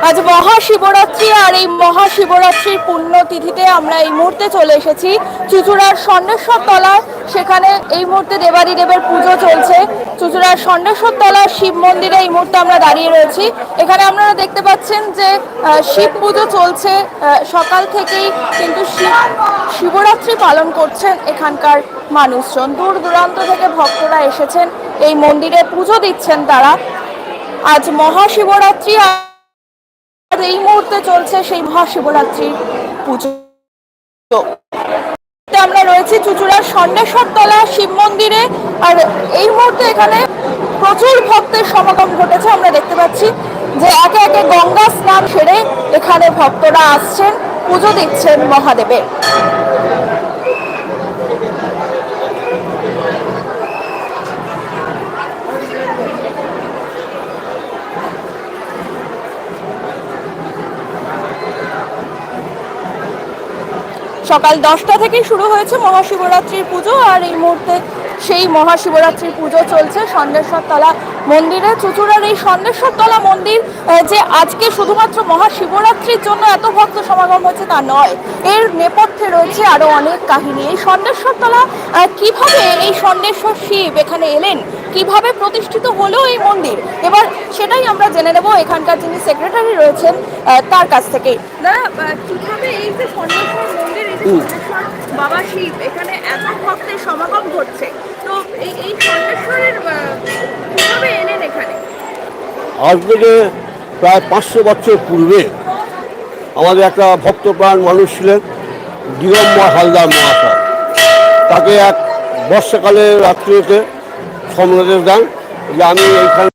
আজ মহাশিবরাত্রি, আর এই মহাশিবরাত্রির পুণ্যতিথিতে আমরা এই মুহূর্তে চলে এসেছি চুঁচুড়ার ষণ্যেশ্বর তলায়। সেখানে এই মুহূর্তে দেবাদিদেবের পুজো চলছে। চুঁচুড়ার ষণ্যেশ্বর তলার শিব মন্দিরে এই মুহূর্তে আমরা দাঁড়িয়ে রয়েছি। এখানে আপনারা দেখতে পাচ্ছেন যে শিব পুজো চলছে সকাল থেকেই, কিন্তু শিবরাত্রি পালন করছেন এখানকার মানুষজন। দূর দূরান্ত থেকে ভক্তরা এসেছেন এই মন্দিরে পুজো দিচ্ছেন তারা। আজ মহাশিবরাত্রি, আর এই মুহূর্তে চলছে সেই মহাশিবরাত্রির পুজো। আমরা রয়েছি চুঁচুড়ার ষণ্যেশ্বর তলা শিব মন্দিরে, আর এই মুহূর্তে এখানে প্রচুর ভক্তের সমাগম ঘটেছে। আমরা দেখতে পাচ্ছি যে একে একে গঙ্গা স্নান সেরে এখানে ভক্তরা আসছেন, পুজো দিচ্ছেন মহাদেবের। সকাল 10টা থেকেই শুরু হয়েছে মহাশিবরাত্রির পুজো, আর এই মুহূর্তে সেই মহাশিবরাত্রির পুজো চলছে ষণ্যেশ্বর তলা মন্দিরে। চুঁচুড়ার এই ষণ্যেশ্বর তলা মন্দির যে আজকে শুধুমাত্র মহাশিবরাত্রির জন্য এত ভক্ত সমাগম হচ্ছে তা নয়, এর নেপথ্যে রয়েছে আরো অনেক কাহিনী। এই ষণ্যেশ্বর তলা কিভাবে এই ষণ্যেশ্বর শিব এখানে এলেন, কিভাবে প্রতিষ্ঠিত হলো এই মন্দির, এবার সেটাই আমরা জেনে নেব এখানকার যিনি সেক্রেটারি রয়েছেন তার কাছ থেকে। দাদা, কিভাবে এই যে ষণ্যেশ্বর মন্দির, এই যে ষণ্যেশ্বর বাবা শিব এখানে এত ভক্তের সমাগম ঘটছে, তো এই ষণ্যেশ্বরের কিভাবে এলেন এখানে? আজ থেকে প্রায় 500 বছর পূর্বে আমাদের একটা ভক্তপ্রাণ মানুষ ছিলেন দিগম্বর হালদার মহাশয়। তাকে এক বর্ষাকালে রাত্রিতে সম্মেলন দেন যে আমি এইখানে